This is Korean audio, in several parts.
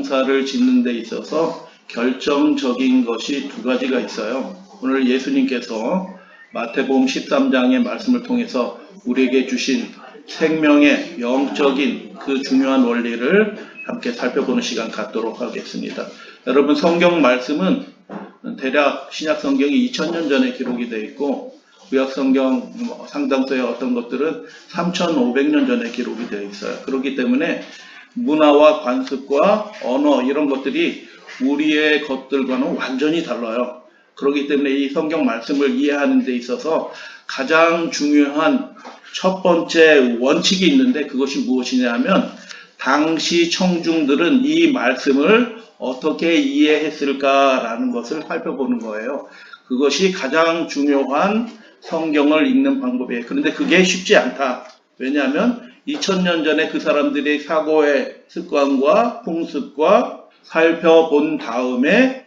농사를 짓는 데 있어서 결정적인 것이 두 가지가 있어요. 오늘 예수님께서 마태복음 13장의 말씀을 통해서 우리에게 주신 생명의 영적인 그 중요한 원리를 함께 살펴보는 시간 갖도록 하겠습니다. 여러분, 성경 말씀은 대략 신약 성경이 2000년 전에 기록이 되어 있고 구약 성경 상당수의 어떤 것들은 3500년 전에 기록이 되어 있어요. 그렇기 때문에 문화와 관습과 언어 이런 것들이 우리의 것들과는 완전히 달라요. 그렇기 때문에 이 성경 말씀을 이해하는 데 있어서 가장 중요한 첫 번째 원칙이 있는데 그것이 무엇이냐 하면 당시 청중들은 이 말씀을 어떻게 이해했을까라는 것을 살펴보는 거예요. 그것이 가장 중요한 성경을 읽는 방법이에요. 그런데 그게 쉽지 않다. 왜냐하면 2000년 전에 그 사람들의 사고의 습관과 풍습과 살펴본 다음에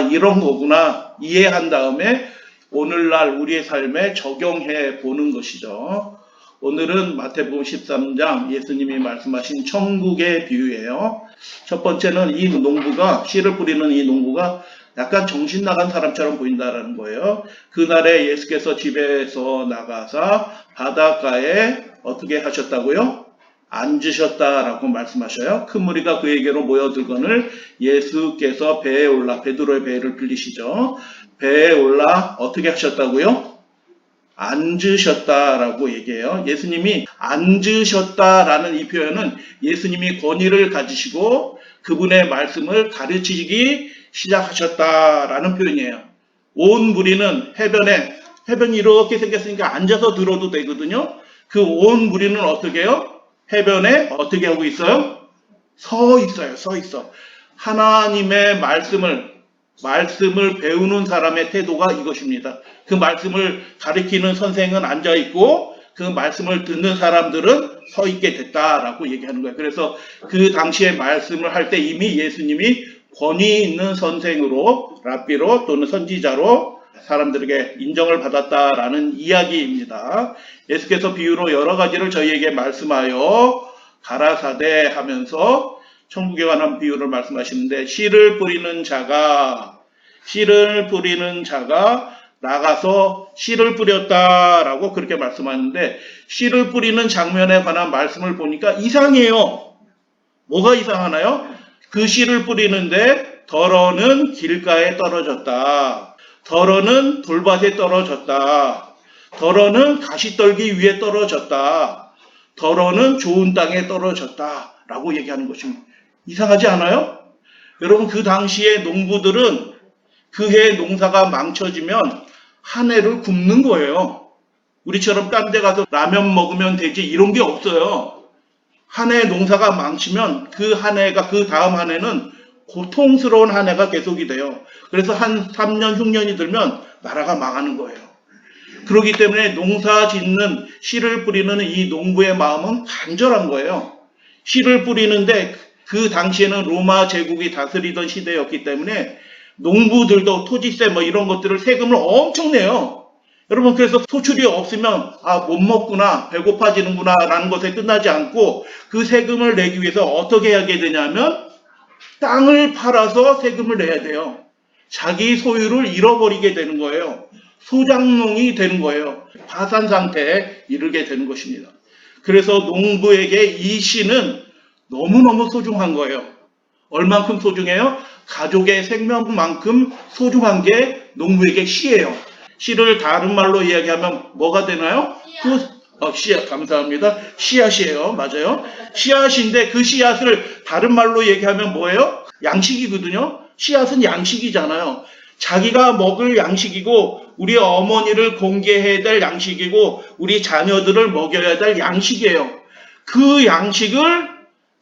이런 거구나 이해한 다음에 오늘날 우리의 삶에 적용해 보는 것이죠. 오늘은 마태복음 13장 예수님이 말씀하신 천국의 비유예요. 첫 번째는 이 농부가 씨를 뿌리는 이 농부가 약간 정신 나간 사람처럼 보인다라는 거예요. 그날에 예수께서 집에서 나가서 바닷가에 어떻게 하셨다고요? 앉으셨다라고 말씀하셔요. 큰 무리가 그에게로 모여들거늘 예수께서 배에 올라 베드로의 배를 빌리시죠. 배에 올라 어떻게 하셨다고요? 앉으셨다라고 얘기해요. 예수님이 앉으셨다라는 이 표현은 예수님이 권위를 가지시고 그분의 말씀을 가르치기 시작하셨다라는 표현이에요. 온 무리는 해변이 이렇게 생겼으니까 앉아서 들어도 되거든요. 그 온 무리는 어떻게 해요? 해변에 어떻게 하고 있어요? 서 있어. 하나님의 말씀을 배우는 사람의 태도가 이것입니다. 그 말씀을 가르치는 선생은 앉아있고 그 말씀을 듣는 사람들은 서 있게 됐다라고 얘기하는 거예요. 그래서 그 당시에 말씀을 할 때 이미 예수님이 권위 있는 선생으로 랍비로 또는 선지자로 사람들에게 인정을 받았다라는 이야기입니다. 예수께서 비유로 여러 가지를 저희에게 말씀하여 가라사대 하면서 천국에 관한 비유를 말씀하시는데 씨를 뿌리는 자가 나가서 씨를 뿌렸다라고 그렇게 말씀하는데 씨를 뿌리는 장면에 관한 말씀을 보니까 이상해요. 뭐가 이상하나요? 그 씨를 뿌리는데 덜어는 길가에 떨어졌다. 덜어는 돌밭에 떨어졌다. 덜어는 가시떨기 위에 떨어졌다. 덜어는 좋은 땅에 떨어졌다. 라고 얘기하는 것입니다. 이상하지 않아요? 여러분, 그 당시에 농부들은 그 해 농사가 망쳐지면 한 해를 굶는 거예요. 우리처럼 딴 데 가서 라면 먹으면 되지 이런 게 없어요. 한 해 농사가 망치면 그 한 해가 그 다음 한 해는 고통스러운 한 해가 계속이 돼요. 그래서 한 3년, 6년이 들면 나라가 망하는 거예요. 그렇기 때문에 농사 짓는 씨를 뿌리는 이 농부의 마음은 간절한 거예요. 씨를 뿌리는데 그 당시에는 로마 제국이 다스리던 시대였기 때문에 농부들도 토지세 이런 것들을 세금을 엄청 내요. 여러분, 그래서 소출이 없으면 못 먹구나 배고파지는구나 라는 것에 끝나지 않고 그 세금을 내기 위해서 어떻게 하게 되냐면 땅을 팔아서 세금을 내야 돼요. 자기 소유를 잃어버리게 되는 거예요. 소장농이 되는 거예요. 파산 상태에 이르게 되는 것입니다. 그래서 농부에게 이 씨는 너무너무 소중한 거예요. 얼만큼 소중해요? 가족의 생명만큼 소중한 게 농부에게 씨예요. 씨를 다른 말로 이야기하면 뭐가 되나요? 씨앗, 감사합니다. 씨앗이에요. 맞아요. 씨앗인데 그 씨앗을 다른 말로 얘기하면 뭐예요? 양식이거든요. 씨앗은 양식이잖아요. 자기가 먹을 양식이고 우리 어머니를 공개해야 될 양식이고 우리 자녀들을 먹여야 될 양식이에요. 그 양식을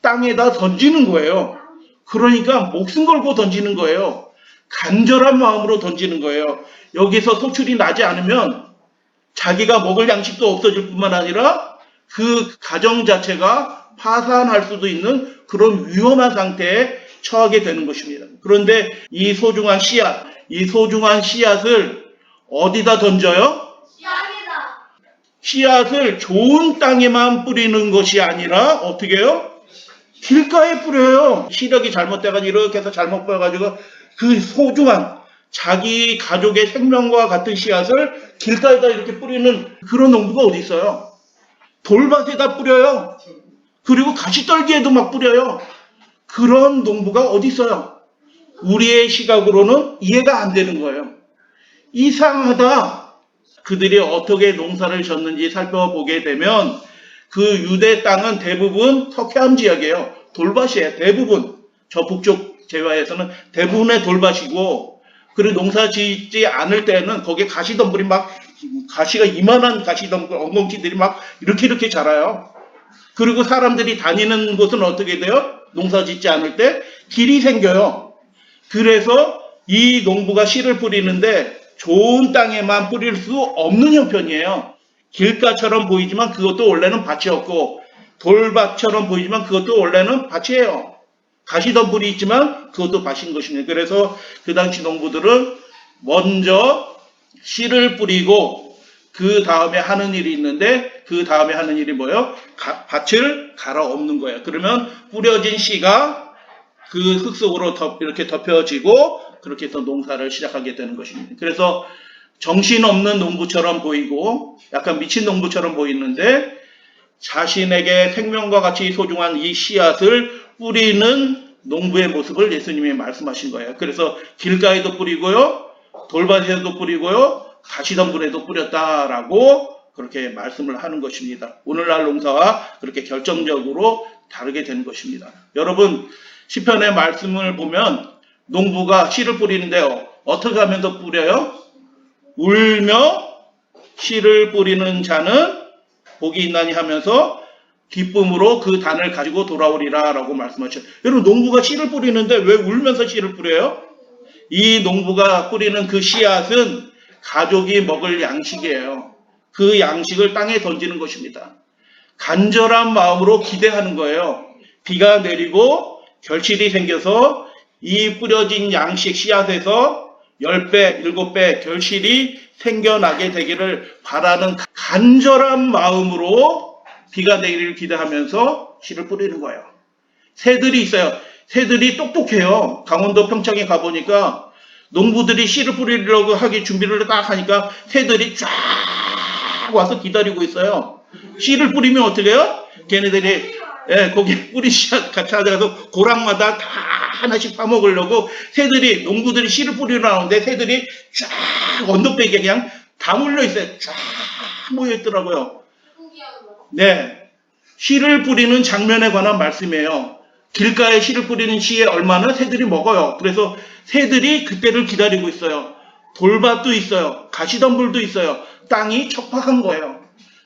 땅에다 던지는 거예요. 그러니까 목숨 걸고 던지는 거예요. 간절한 마음으로 던지는 거예요. 여기서 소출이 나지 않으면 자기가 먹을 양식도 없어질 뿐만 아니라 그 가정 자체가 파산할 수도 있는 그런 위험한 상태에 처하게 되는 것입니다. 그런데 이 소중한 씨앗을 어디다 던져요? 씨앗을 좋은 땅에만 뿌리는 것이 아니라 어떻게 해요? 길가에 뿌려요. 시력이 잘못돼가지고 이렇게 해서 잘못 보여가지고 그 소중한 자기 가족의 생명과 같은 씨앗을 길가에다 이렇게 뿌리는 그런 농부가 어디 있어요? 돌밭에다 뿌려요. 그리고 가시떨기에도 막 뿌려요. 그런 농부가 어디 있어요? 우리의 시각으로는 이해가 안 되는 거예요. 이상하다. 그들이 어떻게 농사를 졌는지 살펴보게 되면 그 유대 땅은 대부분 석회암 지역이에요. 돌밭이에요. 대부분. 저 북쪽 제외해서는 대부분의 돌밭이고, 그리고 농사 짓지 않을 때는 거기에 가시덤불이 막, 가시가 이만한 가시덤불, 엉겅퀴들이 막 이렇게 자라요. 그리고 사람들이 다니는 곳은 어떻게 돼요? 농사 짓지 않을 때 길이 생겨요. 그래서 이 농부가 씨를 뿌리는데 좋은 땅에만 뿌릴 수 없는 형편이에요. 길가처럼 보이지만 그것도 원래는 밭이었고, 돌밭처럼 보이지만 그것도 원래는 밭이에요. 가시덤불이 있지만 그것도 밭인 것입니다. 그래서 그 당시 농부들은 먼저 씨를 뿌리고 그 다음에 하는 일이 있는데, 그 다음에 하는 일이 뭐예요? 밭을 갈아엎는 거예요. 그러면 뿌려진 씨가 그 흙 속으로 이렇게 덮여지고 그렇게 해서 농사를 시작하게 되는 것입니다. 그래서 정신없는 농부처럼 보이고 약간 미친 농부처럼 보이는데, 자신에게 생명과 같이 소중한 이 씨앗을 뿌리는 농부의 모습을 예수님이 말씀하신 거예요. 그래서 길가에도 뿌리고요, 돌밭에도 뿌리고요, 가시덤불에도 뿌렸다라고 그렇게 말씀을 하는 것입니다. 오늘날 농사와 그렇게 결정적으로 다르게 되는 것입니다. 여러분, 시편의 말씀을 보면 농부가 씨를 뿌리는데요, 어떻게 하면서 뿌려요? 울며 씨를 뿌리는 자는 복이 있나니 하면서 기쁨으로 그 단을 가지고 돌아오리라 라고 말씀하셨어요. 여러분, 농부가 씨를 뿌리는데 왜 울면서 씨를 뿌려요? 이 농부가 뿌리는 그 씨앗은 가족이 먹을 양식이에요. 그 양식을 땅에 던지는 것입니다. 간절한 마음으로 기대하는 거예요. 비가 내리고 결실이 생겨서 이 뿌려진 양식 씨앗에서 10배, 7배 결실이 생겨나게 되기를 바라는 간절한 마음으로 비가 내리기를 기대하면서 씨를 뿌리는 거예요. 새들이 있어요. 새들이 똑똑해요. 강원도 평창에 가보니까 농부들이 씨를 뿌리려고 하기 준비를 딱 하니까 새들이 쫙 와서 기다리고 있어요. 씨를 뿌리면 어떻게 해요? 걔네들이 거기 뿌리 씨앗 같이 찾아가서 고랑마다 다 하나씩 파먹으려고 새들이, 농부들이 씨를 뿌리러 나오는데 새들이 쫙 언덕배기에 그냥 다 몰려 있어요. 쫙 모여 있더라고요. 네, 씨를 뿌리는 장면에 관한 말씀이에요. 길가에 씨를 뿌리는 씨에 얼마나 새들이 먹어요. 그래서 새들이 그때를 기다리고 있어요. 돌밭도 있어요. 가시덤불도 있어요. 땅이 척박한 거예요.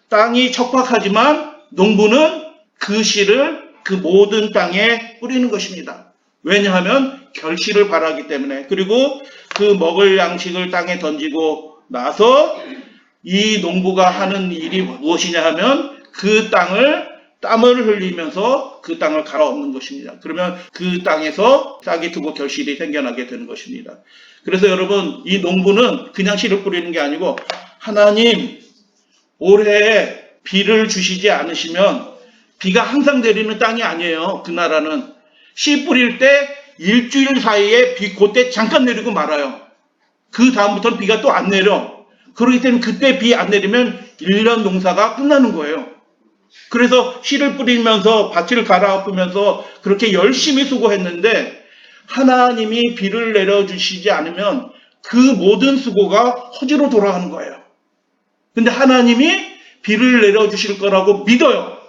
땅이 척박하지만 농부는 그 씨를 그 모든 땅에 뿌리는 것입니다. 왜냐하면 결실을 바라기 때문에. 그리고 그 먹을 양식을 땅에 던지고 나서 이 농부가 하는 일이 무엇이냐 하면 그 땅을 땀을 흘리면서 그 땅을 갈아엎는 것입니다. 그러면 그 땅에서 싹이 트고 결실이 생겨나게 되는 것입니다. 그래서 여러분, 이 농부는 그냥 씨를 뿌리는 게 아니고, 하나님 올해 비를 주시지 않으시면, 비가 항상 내리는 땅이 아니에요. 그 나라는 씨 뿌릴 때 일주일 사이에 비 그때 잠깐 내리고 말아요. 그 다음부터는 비가 또 안 내려. 그렇기 때문에 그때 비 안 내리면 1년 농사가 끝나는 거예요. 그래서 씨를 뿌리면서 밭을 갈아엎으면서 그렇게 열심히 수고했는데, 하나님이 비를 내려주시지 않으면 그 모든 수고가 허지로 돌아가는 거예요. 근데 하나님이 비를 내려주실 거라고 믿어요.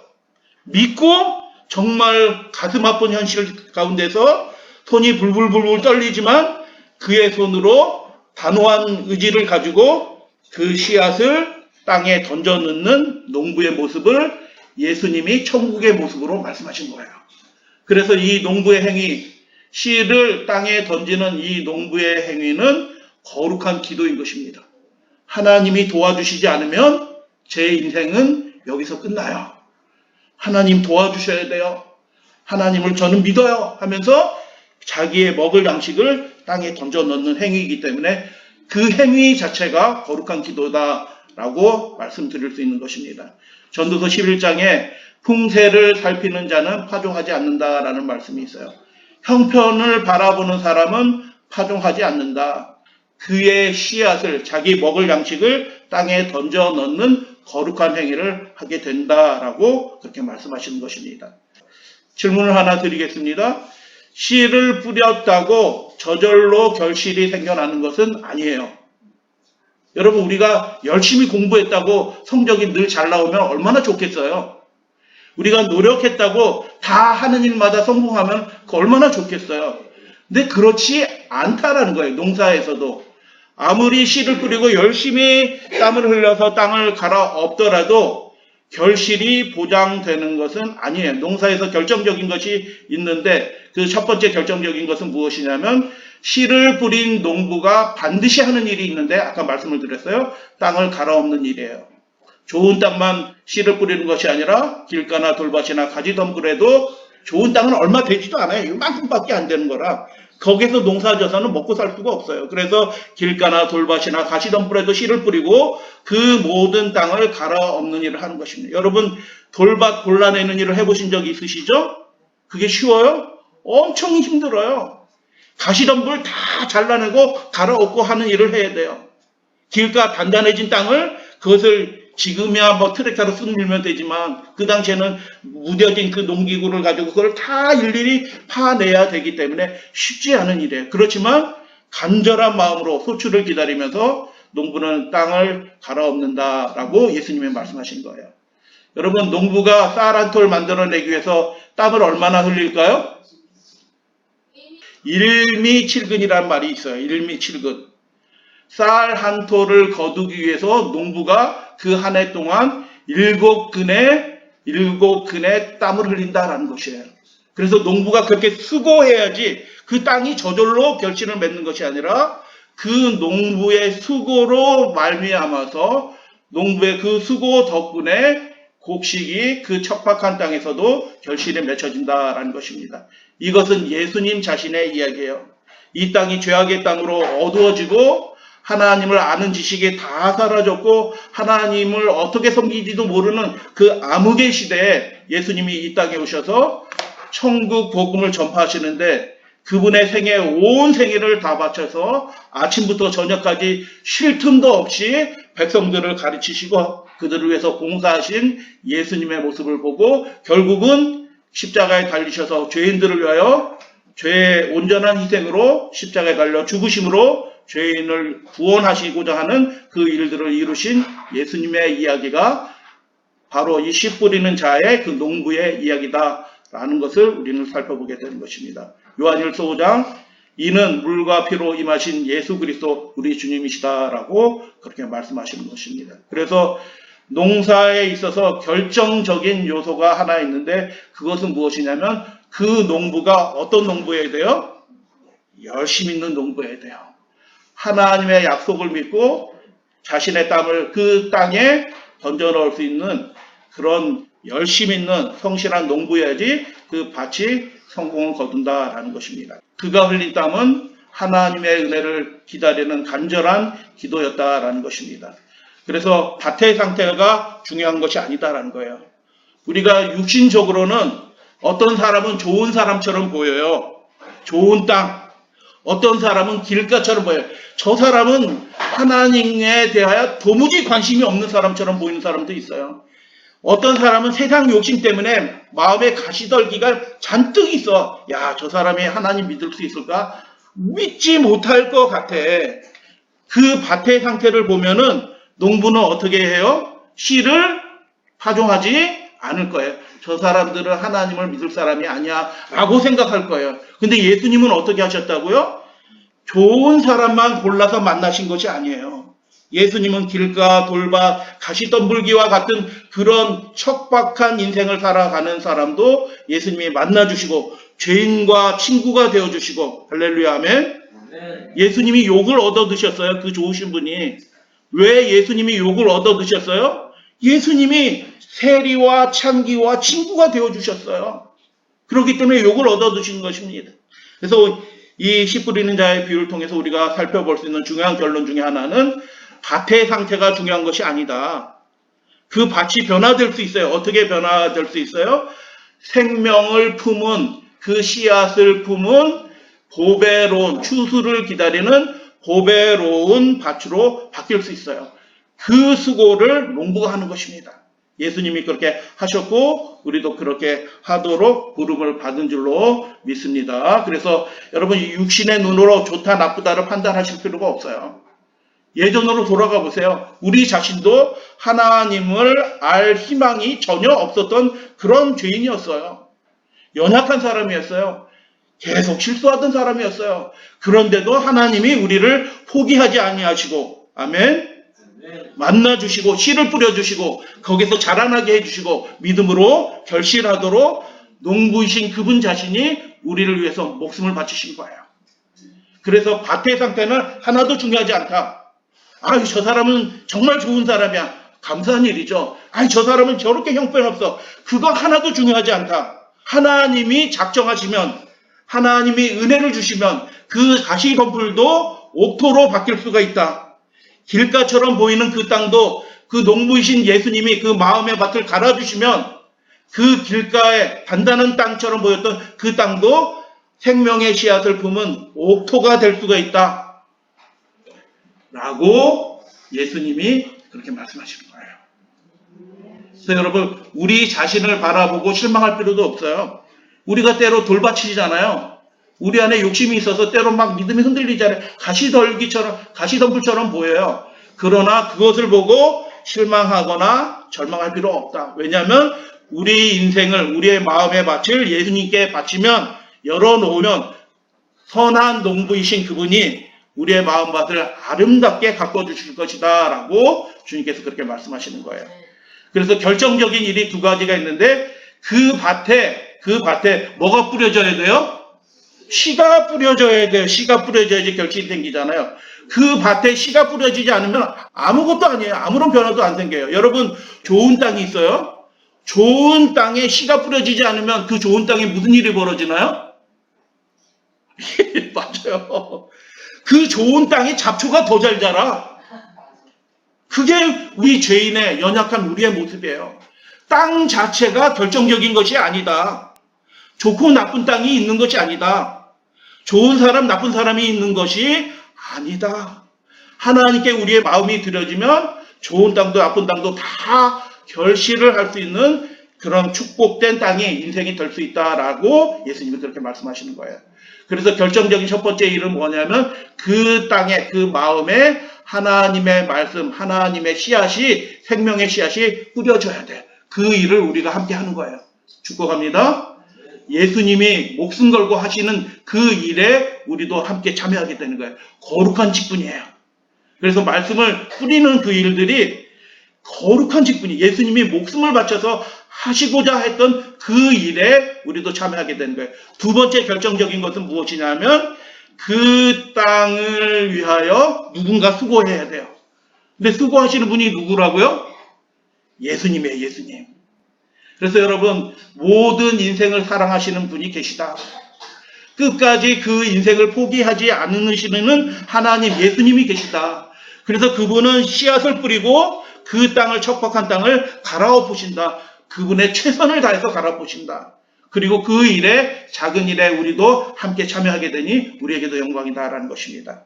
믿고 정말 가슴 아픈 현실 가운데서 손이 불불불불 떨리지만 그의 손으로 단호한 의지를 가지고 그 씨앗을 땅에 던져 넣는 농부의 모습을 예수님이 천국의 모습으로 말씀하신 거예요. 그래서 이 농부의 행위, 씨를 땅에 던지는 이 농부의 행위는 거룩한 기도인 것입니다. 하나님이 도와주시지 않으면 제 인생은 여기서 끝나요. 하나님 도와주셔야 돼요. 하나님을 저는 믿어요 하면서 자기의 먹을 양식을 땅에 던져 넣는 행위이기 때문에 그 행위 자체가 거룩한 기도다 라고 말씀드릴 수 있는 것입니다. 전도서 11장에 풍세를 살피는 자는 파종하지 않는다라는 말씀이 있어요. 형편을 바라보는 사람은 파종하지 않는다. 그의 씨앗을, 자기 먹을 양식을 땅에 던져 넣는 거룩한 행위를 하게 된다라고 그렇게 말씀하시는 것입니다. 질문을 하나 드리겠습니다. 씨를 뿌렸다고 저절로 결실이 생겨나는 것은 아니에요. 여러분, 우리가 열심히 공부했다고 성적이 늘 잘 나오면 얼마나 좋겠어요. 우리가 노력했다고 다 하는 일마다 성공하면 얼마나 좋겠어요. 근데 그렇지 않다라는 거예요. 농사에서도. 아무리 씨를 뿌리고 열심히 땀을 흘려서 땅을 갈아엎더라도 결실이 보장되는 것은 아니에요. 농사에서 결정적인 것이 있는데 그 첫 번째 결정적인 것은 무엇이냐면 씨를 뿌린 농부가 반드시 하는 일이 있는데 아까 말씀을 드렸어요. 땅을 갈아엎는 일이에요. 좋은 땅만 씨를 뿌리는 것이 아니라 길가나 돌밭이나 가지덤불에도 좋은 땅은 얼마 되지도 않아요. 이만큼밖에 안 되는 거라 거기서 농사져서는 먹고 살 수가 없어요. 그래서 길가나 돌밭이나 가시덤불에도 씨를 뿌리고 그 모든 땅을 갈아엎는 일을 하는 것입니다. 여러분, 돌밭 골라내는 일을 해보신 적이 있으시죠? 그게 쉬워요? 엄청 힘들어요. 가시덤불 다 잘라내고 갈아엎고 하는 일을 해야 돼요. 길가 단단해진 땅을 그것을 지금이야 뭐 트랙터로 쓸면 되지만 그 당시에는 무뎌진 그 농기구를 가지고 그걸 다 일일이 파내야 되기 때문에 쉽지 않은 일이에요. 그렇지만 간절한 마음으로 소출을 기다리면서 농부는 땅을 갈아엎는다라고 예수님이 말씀하신 거예요. 여러분, 농부가 쌀 한 톨 만들어내기 위해서 땀을 얼마나 흘릴까요? 일미칠근이라는 말이 있어요. 일미칠근. 쌀 한 톨을 거두기 위해서 농부가 그 한 해 동안 7근의 땀을 흘린다라는 것이에요. 그래서 농부가 그렇게 수고해야지 그 땅이 저절로 결실을 맺는 것이 아니라 그 농부의 수고로 말미암아서 농부의 그 수고 덕분에 곡식이 그 척박한 땅에서도 결실이 맺혀진다라는 것입니다. 이것은 예수님 자신의 이야기예요. 이 땅이 죄악의 땅으로 어두워지고 하나님을 아는 지식이 다 사라졌고 하나님을 어떻게 섬기지도 모르는 그 암흑의 시대에 예수님이 이 땅에 오셔서 천국 복음을 전파하시는데 그분의 생애 온 생애를 다 바쳐서 아침부터 저녁까지 쉴 틈도 없이 백성들을 가르치시고 그들을 위해서 봉사하신 예수님의 모습을 보고 결국은 십자가에 달리셔서 죄인들을 위하여 죄의 온전한 희생으로 십자가에 달려 죽으심으로 죄인을 구원하시고자 하는 그 일들을 이루신 예수님의 이야기가 바로 이 씨 뿌리는 자의 그 농부의 이야기다라는 것을 우리는 살펴보게 되는 것입니다. 요한일서 5장 이는 물과 피로 임하신 예수 그리스도 우리 주님이시다라고 그렇게 말씀하시는 것입니다. 그래서 농사에 있어서 결정적인 요소가 하나 있는데 그것은 무엇이냐면 그 농부가 어떤 농부여야 돼요? 열심 있는 농부여야 돼요. 하나님의 약속을 믿고 자신의 땀을 그 땅에 던져 넣을 수 있는 그런 열심 있는 성실한 농부여야지 그 밭이 성공을 거둔다라는 것입니다. 그가 흘린 땀은 하나님의 은혜를 기다리는 간절한 기도였다라는 것입니다. 그래서 밭의 상태가 중요한 것이 아니다라는 거예요. 우리가 육신적으로는 어떤 사람은 좋은 사람처럼 보여요. 좋은 땅. 어떤 사람은 길가처럼 보여요. 저 사람은 하나님에 대하여 도무지 관심이 없는 사람처럼 보이는 사람도 있어요. 어떤 사람은 세상 욕심 때문에 마음에 가시떨기가 잔뜩 있어. 야, 저 사람이 하나님 믿을 수 있을까? 믿지 못할 것 같아. 그 밭의 상태를 보면은 농부는 어떻게 해요? 씨를 파종하지 않을 거예요. 저 사람들은 하나님을 믿을 사람이 아니야 라고 생각할 거예요. 근데 예수님은 어떻게 하셨다고요? 좋은 사람만 골라서 만나신 것이 아니에요. 예수님은 길가, 돌밭, 가시덤불기와 같은 그런 척박한 인생을 살아가는 사람도 예수님이 만나주시고 죄인과 친구가 되어주시고 할렐루야 아멘. 예수님이 욕을 얻어드셨어요. 그 좋으신 분이. 왜 예수님이 욕을 얻어드셨어요? 예수님이 세리와 창기와 친구가 되어주셨어요. 그렇기 때문에 욕을 얻어드신 것입니다. 그래서 이 씨 뿌리는 자의 비유를 통해서 우리가 살펴볼 수 있는 중요한 결론 중에 하나는 밭의 상태가 중요한 것이 아니다. 그 밭이 변화될 수 있어요. 어떻게 변화될 수 있어요? 생명을 품은 그 씨앗을 품은 보배로운 추수를 기다리는 보배로운 밭으로 바뀔 수 있어요. 그 수고를 농부가 하는 것입니다. 예수님이 그렇게 하셨고 우리도 그렇게 하도록 부름을 받은 줄로 믿습니다. 그래서 여러분 육신의 눈으로 좋다 나쁘다를 판단하실 필요가 없어요. 예전으로 돌아가 보세요. 우리 자신도 하나님을 알 희망이 전혀 없었던 그런 죄인이었어요. 연약한 사람이었어요. 계속 실수하던 사람이었어요. 그런데도 하나님이 우리를 포기하지 아니하시고 아멘. 만나주시고 씨를 뿌려주시고 거기서 자라나게 해주시고 믿음으로 결실하도록 농부이신 그분 자신이 우리를 위해서 목숨을 바치신 거예요. 그래서 밭의 상태는 하나도 중요하지 않다. 아유 저 사람은 정말 좋은 사람이야. 감사한 일이죠. 아유 저 사람은 저렇게 형편없어. 그거 하나도 중요하지 않다. 하나님이 작정하시면 하나님이 은혜를 주시면 그 가시덤불도 옥토로 바뀔 수가 있다. 길가처럼 보이는 그 땅도 그 농부이신 예수님이 그 마음의 밭을 갈아주시면 그 길가에 단단한 땅처럼 보였던 그 땅도 생명의 씨앗을 품은 옥토가 될 수가 있다. 라고 예수님이 그렇게 말씀하시는 거예요. 그래서 여러분 우리 자신을 바라보고 실망할 필요도 없어요. 우리가 때로 돌밭이잖아요. 우리 안에 욕심이 있어서 때로 막 믿음이 흔들리잖아요. 가시덤불처럼 보여요. 그러나 그것을 보고 실망하거나 절망할 필요 없다. 왜냐하면 우리 인생을 우리의 마음의 밭을 예수님께 바치면 열어놓으면 선한 농부이신 그분이 우리의 마음밭을 아름답게 가꿔주실 것이다 라고 주님께서 그렇게 말씀하시는 거예요. 그래서 결정적인 일이 두 가지가 있는데 그 밭에 뭐가 뿌려져야 돼요? 씨가 뿌려져야 돼요. 씨가 뿌려져야지 결실이 생기잖아요. 그 밭에 씨가 뿌려지지 않으면 아무것도 아니에요. 아무런 변화도 안 생겨요. 여러분 좋은 땅이 있어요. 좋은 땅에 씨가 뿌려지지 않으면 그 좋은 땅에 무슨 일이 벌어지나요? 맞아요. 그 좋은 땅에 잡초가 더 잘 자라. 그게 우리 죄인의 연약한 우리의 모습이에요. 땅 자체가 결정적인 것이 아니다. 좋고 나쁜 땅이 있는 것이 아니다. 좋은 사람, 나쁜 사람이 있는 것이 아니다. 하나님께 우리의 마음이 들여지면 좋은 땅도 나쁜 땅도 다 결실을 할 수 있는 그런 축복된 땅이 인생이 될 수 있다라고 예수님이 그렇게 말씀하시는 거예요. 그래서 결정적인 첫 번째 일은 뭐냐면 그 땅에 그 마음에 하나님의 말씀, 하나님의 씨앗이 생명의 씨앗이 뿌려져야 돼. 그 일을 우리가 함께 하는 거예요. 축복합니다. 예수님이 목숨 걸고 하시는 그 일에 우리도 함께 참여하게 되는 거예요. 거룩한 직분이에요. 그래서 말씀을 뿌리는 그 일들이 거룩한 직분이 예수님이 목숨을 바쳐서 하시고자 했던 그 일에 우리도 참여하게 되는 거예요. 두 번째 결정적인 것은 무엇이냐면 그 땅을 위하여 누군가 수고해야 돼요. 근데 수고하시는 분이 누구라고요? 예수님이에요. 예수님. 그래서 여러분 모든 인생을 사랑하시는 분이 계시다. 끝까지 그 인생을 포기하지 않으시는 하나님 예수님이 계시다. 그래서 그분은 씨앗을 뿌리고 그 땅을 척박한 땅을 갈아엎으신다. 그분의 최선을 다해서 갈아엎으신다. 그리고 그 일에 작은 일에 우리도 함께 참여하게 되니 우리에게도 영광이다라는 것입니다.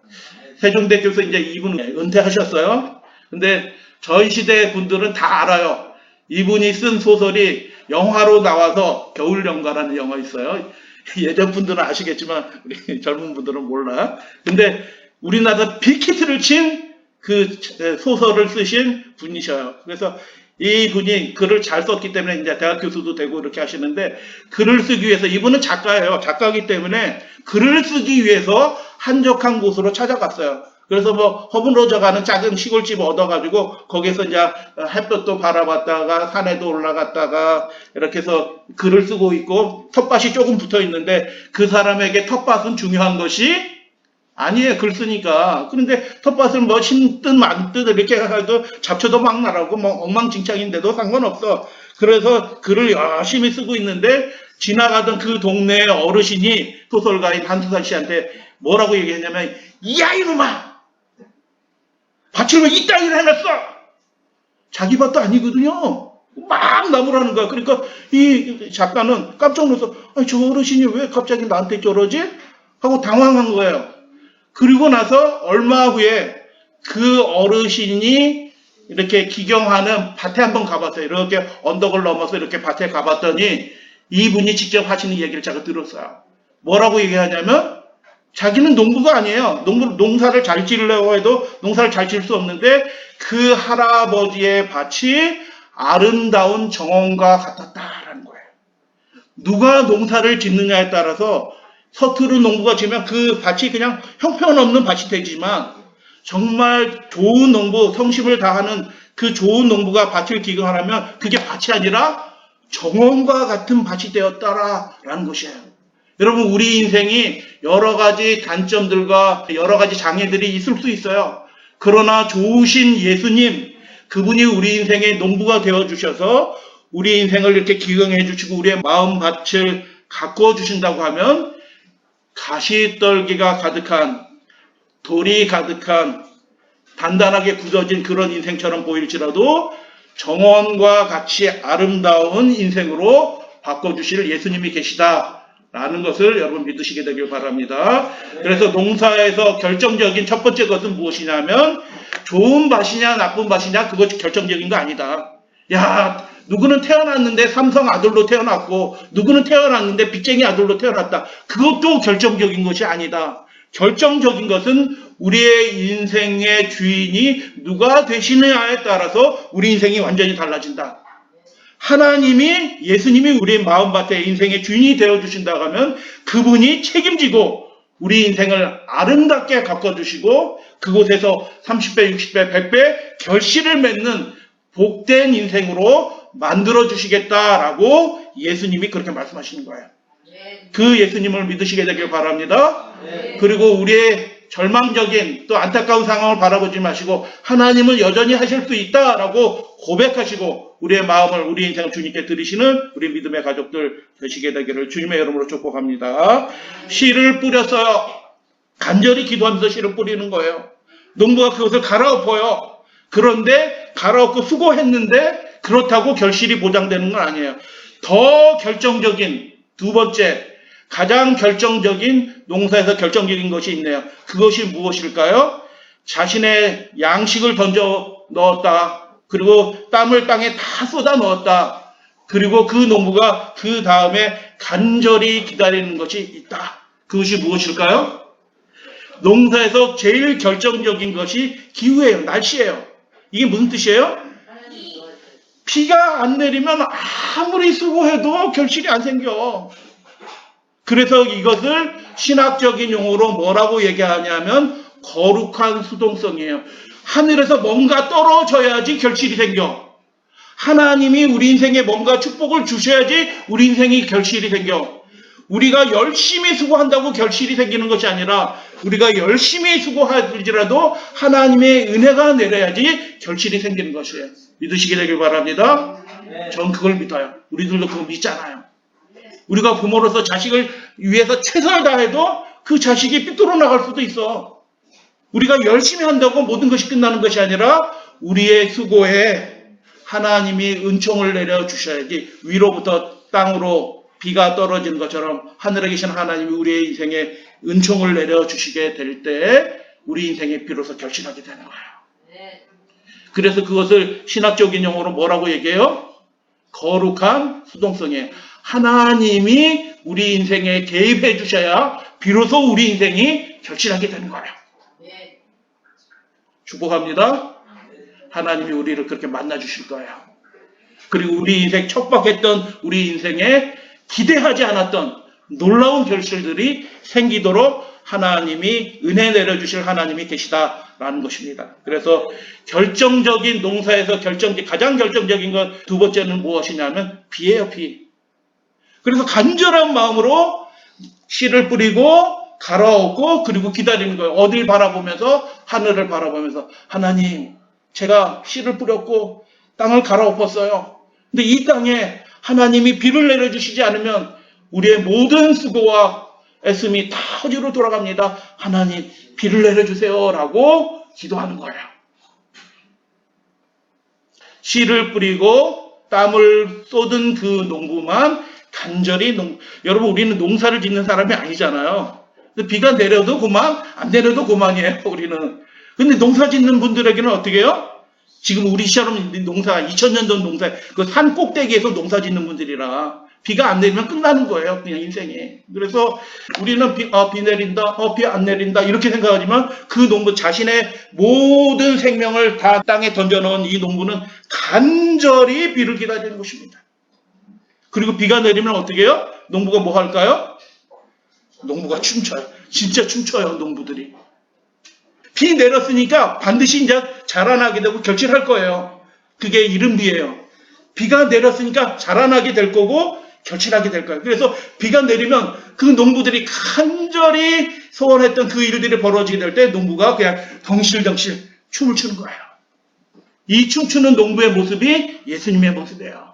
세종대교에서 이제 이분 은퇴하셨어요. 근데 전 시대 분들은 다 알아요. 이분이 쓴 소설이 영화로 나와서 겨울연가라는 영화 있어요. 예전 분들은 아시겠지만 우리 젊은 분들은 몰라. 근데 우리나라 빅히트를 친 그 소설을 쓰신 분이셔요. 그래서 이 분이 글을 잘 썼기 때문에 이제 대학 교수도 되고 이렇게 하시는데 글을 쓰기 위해서 이분은 작가예요. 작가이기 때문에 글을 쓰기 위해서 한적한 곳으로 찾아갔어요. 그래서 뭐 허문로저 가는 작은 시골집 얻어가지고 거기서 이제 햇볕도 바라봤다가 산에도 올라갔다가 이렇게 해서 글을 쓰고 있고 텃밭이 조금 붙어 있는데 그 사람에게 텃밭은 중요한 것이 아니에요. 글 쓰니까. 그런데 텃밭을 뭐 심든 만든 이렇게 해가지고 잡초도 막 나라고 뭐 엉망진창인데도 상관없어. 그래서 글을 열심히 쓰고 있는데 지나가던 그 동네의 어르신이 소설가인 한수선 씨한테 뭐라고 얘기했냐면 야 이놈아! 밭을 왜 이 땅에 해놨어? 자기 밭도 아니거든요. 막 나무라는 거야. 그러니까 이 작가는 깜짝 놀라서 저 어르신이 왜 갑자기 나한테 저러지? 하고 당황한 거예요. 그리고 나서 얼마 후에 그 어르신이 이렇게 기경하는 밭에 한번 가봤어요. 이렇게 언덕을 넘어서 이렇게 밭에 가봤더니 이분이 직접 하시는 얘기를 제가 들었어요. 뭐라고 얘기하냐면 자기는 농부가 아니에요. 농사를 잘 지으려고 해도 농사를 잘 지을 수 없는데 그 할아버지의 밭이 아름다운 정원과 같았다라는 거예요. 누가 농사를 짓느냐에 따라서 서투른 농부가 지으면 그 밭이 그냥 형편없는 밭이 되지만 정말 좋은 농부, 성심을 다하는 그 좋은 농부가 밭을 기경하려면 그게 밭이 아니라 정원과 같은 밭이 되었다라는 것이에요. 여러분, 우리 인생이 여러 가지 단점들과 여러 가지 장애들이 있을 수 있어요. 그러나 좋으신 예수님, 그분이 우리 인생의 농부가 되어주셔서 우리 인생을 이렇게 기경해 주시고 우리의 마음밭을 가꾸어 주신다고 하면 가시떨기가 가득한, 돌이 가득한, 단단하게 굳어진 그런 인생처럼 보일지라도 정원과 같이 아름다운 인생으로 바꿔주실 예수님이 계시다라는 것을 여러분 믿으시게 되길 바랍니다. 그래서 농사에서 결정적인 첫 번째 것은 무엇이냐면 좋은 밭이냐 나쁜 밭이냐 그것 결정적인 거 아니다. 야, 누구는 태어났는데 삼성 아들로 태어났고 누구는 태어났는데 빚쟁이 아들로 태어났다. 그것도 결정적인 것이 아니다. 결정적인 것은 우리의 인생의 주인이 누가 되시느냐에 따라서 우리 인생이 완전히 달라진다. 하나님이, 예수님이 우리의 마음밭에 인생의 주인이 되어주신다고 하면 그분이 책임지고 우리 인생을 아름답게 가꿔주시고 그곳에서 30배, 60배, 100배 결실을 맺는 복된 인생으로 만들어주시겠다라고 예수님이 그렇게 말씀하시는 거예요. 그 예수님을 믿으시게 되길 바랍니다. 그리고 우리의 절망적인 또 안타까운 상황을 바라보지 마시고 하나님은 여전히 하실 수 있다라고 고백하시고 우리의 마음을 우리 인생을 주님께 드리시는 우리 믿음의 가족들 되시게 되기를 주님의 이름으로 축복합니다. 씨를 뿌렸어요. 간절히 기도하면서 씨를 뿌리는 거예요. 농부가 그것을 갈아엎어요. 그런데 갈아엎고 수고했는데 그렇다고 결실이 보장되는 건 아니에요. 더 결정적인 두 번째, 가장 결정적인 농사에서 결정적인 것이 있네요. 그것이 무엇일까요? 자신의 양식을 던져 넣었다. 그리고 땀을 땅에 다 쏟아 넣었다. 그리고 그 농부가 그 다음에 간절히 기다리는 것이 있다. 그것이 무엇일까요? 농사에서 제일 결정적인 것이 기후예요. 날씨예요. 이게 무슨 뜻이에요? 비가 안 내리면 아무리 수고해도 결실이 안 생겨. 그래서 이것을 신학적인 용어로 뭐라고 얘기하냐면 거룩한 수동성이에요. 하늘에서 뭔가 떨어져야지 결실이 생겨. 하나님이 우리 인생에 뭔가 축복을 주셔야지 우리 인생이 결실이 생겨. 우리가 열심히 수고한다고 결실이 생기는 것이 아니라 우리가 열심히 수고하지라도 하나님의 은혜가 내려야지 결실이 생기는 것이에요. 믿으시게 되길 바랍니다. 전 그걸 믿어요. 우리들도 그거 믿잖아요. 우리가 부모로서 자식을 위해서 최선을 다해도 그 자식이 삐뚤어 나갈 수도 있어. 우리가 열심히 한다고 모든 것이 끝나는 것이 아니라 우리의 수고에 하나님이 은총을 내려주셔야지 위로부터 땅으로 비가 떨어지는 것처럼 하늘에 계신 하나님이 우리의 인생에 은총을 내려주시게 될 때 우리 인생에 비로소 결실하게 되는 거예요. 그래서 그것을 신학적인 용어로 뭐라고 얘기해요? 거룩한 수동성이에요. 하나님이 우리 인생에 개입해 주셔야 비로소 우리 인생이 결실하게 되는 거예요. 축복합니다. 하나님이 우리를 그렇게 만나 주실 거예요. 그리고 우리 인생 척박했던 우리 인생에 기대하지 않았던 놀라운 결실들이 생기도록 하나님이 은혜 내려주실 하나님이 계시다라는 것입니다. 그래서 결정적인 농사에서 가장 결정적인 것 두 번째는 무엇이냐면 비예요, 비. 그래서 간절한 마음으로 씨를 뿌리고 갈아엎고 그리고 기다리는 거예요. 어딜 바라보면서 하늘을 바라보면서 하나님, 제가 씨를 뿌렸고 땅을 갈아엎었어요. 근데 이 땅에 하나님이 비를 내려주시지 않으면 우리의 모든 수고와 애씀이 다 허지로 돌아갑니다. 하나님 비를 내려주세요 라고 기도하는 거예요. 씨를 뿌리고 땀을 쏟은 그 농부만 간절히 여러분 우리는 농사를 짓는 사람이 아니잖아요. 비가 내려도 그만, 안 내려도 그만이에요, 우리는. 근데 농사 짓는 분들에게는 어떻게 해요? 지금 우리처럼 농사, 2000년 전 농사, 그 산 꼭대기에서 농사 짓는 분들이라 비가 안 내리면 끝나는 거예요, 그냥 인생이. 그래서 우리는 비 내린다, 비 안 내린다, 이렇게 생각하지만 그 농부 자신의 모든 생명을 다 땅에 던져놓은 이 농부는 간절히 비를 기다리는 것입니다. 그리고 비가 내리면 어떻게 해요? 농부가 뭐 할까요? 농부가 춤춰요. 진짜 춤춰요, 농부들이. 비 내렸으니까 반드시 이제 자라나게 되고 결실할 거예요. 그게 이른비예요. 비가 내렸으니까 자라나게 될 거고 결실하게 될 거예요. 그래서 비가 내리면 그 농부들이 간절히 소원했던 그 일들이 벌어지게 될 때 농부가 그냥 덩실덩실 춤을 추는 거예요. 이 춤추는 농부의 모습이 예수님의 모습이에요.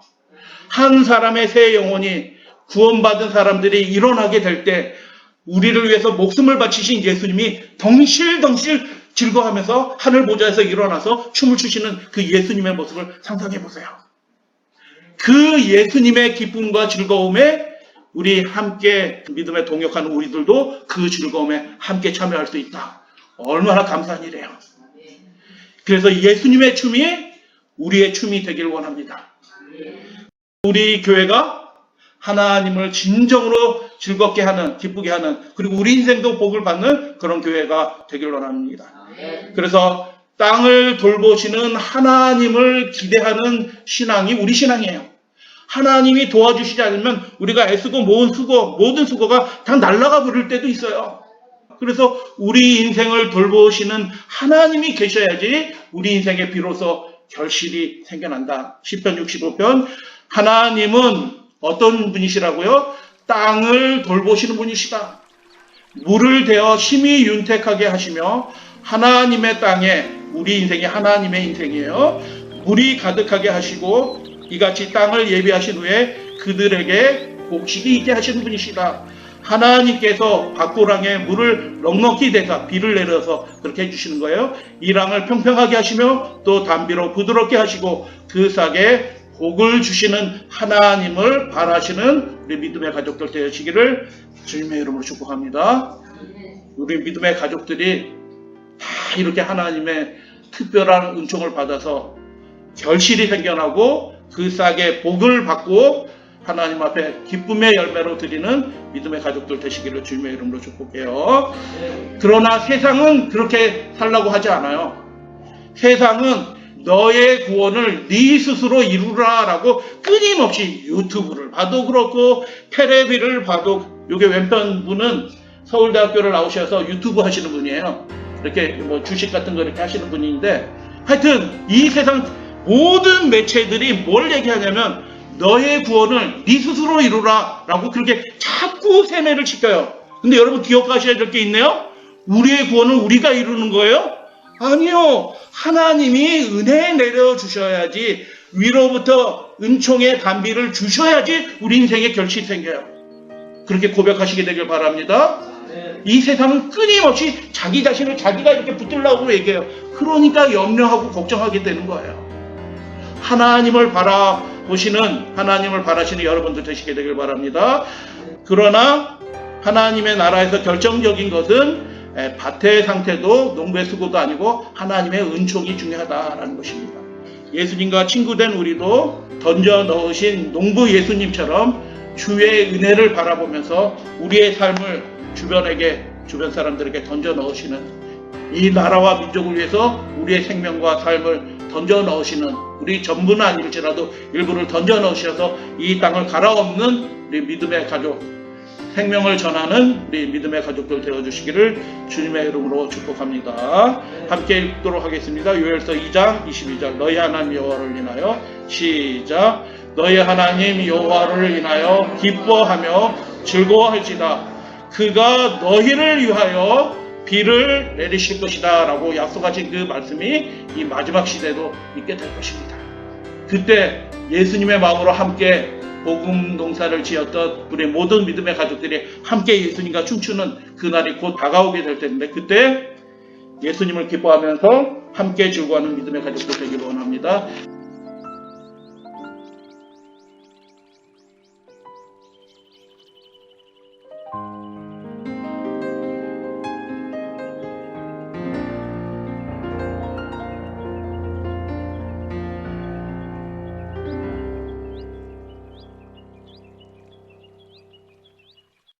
한 사람의 새 영혼이 구원받은 사람들이 일어나게 될 때 우리를 위해서 목숨을 바치신 예수님이 덩실덩실 즐거워하면서 하늘 보좌에서 일어나서 춤을 추시는 그 예수님의 모습을 상상해 보세요. 그 예수님의 기쁨과 즐거움에 우리 함께 믿음에 동역하는 우리들도 그 즐거움에 함께 참여할 수 있다. 얼마나 감사한 일이에요. 그래서 예수님의 춤이 우리의 춤이 되길 원합니다. 우리 교회가 하나님을 진정으로 즐겁게 하는, 기쁘게 하는, 그리고 우리 인생도 복을 받는 그런 교회가 되길 원합니다. 그래서 땅을 돌보시는 하나님을 기대하는 신앙이 우리 신앙이에요. 하나님이 도와주시지 않으면 우리가 애쓰고 모든 수고가 다 날아가 버릴 때도 있어요. 그래서 우리 인생을 돌보시는 하나님이 계셔야지 우리 인생에 비로소 결실이 생겨난다. 시편 65편 하나님은 어떤 분이시라고요? 땅을 돌보시는 분이시다. 물을 대어 심히 윤택하게 하시며 하나님의 땅에 우리 인생이 하나님의 인생이에요. 물이 가득하게 하시고 이같이 땅을 예비하신 후에 그들에게 곡식이 있게 하시는 분이시다. 하나님께서 밭고랑에 물을 넉넉히 대사 비를 내려서 그렇게 해주시는 거예요. 이 땅을 평평하게 하시며 또 담비로 부드럽게 하시고 그 싹에 복을 주시는 하나님을 바라시는 우리 믿음의 가족들 되시기를 주님의 이름으로 축복합니다. 우리 믿음의 가족들이 다 이렇게 하나님의 특별한 은총을 받아서 결실이 생겨나고 그 싹에 복을 받고 하나님 앞에 기쁨의 열매로 드리는 믿음의 가족들 되시기를 주님의 이름으로 축복해요. 그러나 세상은 그렇게 살라고 하지 않아요. 세상은 너의 구원을 네 스스로 이루라 라고 끊임없이 유튜브를 봐도 그렇고 테레비를 봐도, 요게 왼편 분은 서울대학교를 나오셔서 유튜브 하시는 분이에요. 이렇게 뭐 주식 같은 거 이렇게 하시는 분인데, 하여튼 이 세상 모든 매체들이 뭘 얘기하냐면 너의 구원을 네 스스로 이루라 라고 그렇게 자꾸 세뇌를 시켜요. 근데 여러분 기억하셔야 될 게 있네요. 우리의 구원은 우리가 이루는 거예요? 아니요. 하나님이 은혜 내려주셔야지, 위로부터 은총의 담비를 주셔야지 우리 인생에 결실이 생겨요. 그렇게 고백하시게 되길 바랍니다. 이 세상은 끊임없이 자기 자신을 자기가 이렇게 붙들려고 얘기해요. 그러니까 염려하고 걱정하게 되는 거예요. 하나님을 바라보시는, 하나님을 바라시는 여러분들 되시게 되길 바랍니다. 그러나 하나님의 나라에서 결정적인 것은 밭의 상태도 농부의 수고도 아니고 하나님의 은총이 중요하다라는 것입니다. 예수님과 친구된 우리도 던져 넣으신 농부 예수님처럼 주의 은혜를 바라보면서 우리의 삶을 주변 사람들에게 던져 넣으시는, 이 나라와 민족을 위해서 우리의 생명과 삶을 던져 넣으시는, 우리 전부는 아닐지라도 일부를 던져 넣으셔서 이 땅을 갈아엎는 우리 믿음의 가족, 생명을 전하는 우리 믿음의 가족들 되어주시기를 주님의 이름으로 축복합니다. 함께 읽도록 하겠습니다. 요엘서 2장 22절 너희 하나님 여호와를 인하여 시작. 너희 하나님 여호와를 인하여 기뻐하며 즐거워할지다. 그가 너희를 위하여 비를 내리실 것이다 라고 약속하신 그 말씀이 이 마지막 시대도 있게 될 것입니다. 그때 예수님의 마음으로 함께 복음 농사를 지었던 우리 모든 믿음의 가족들이 함께 예수님과 춤추는 그날이 곧 다가오게 될 텐데, 그때 예수님을 기뻐하면서 함께 즐거워하는 믿음의 가족들 되기를 원합니다.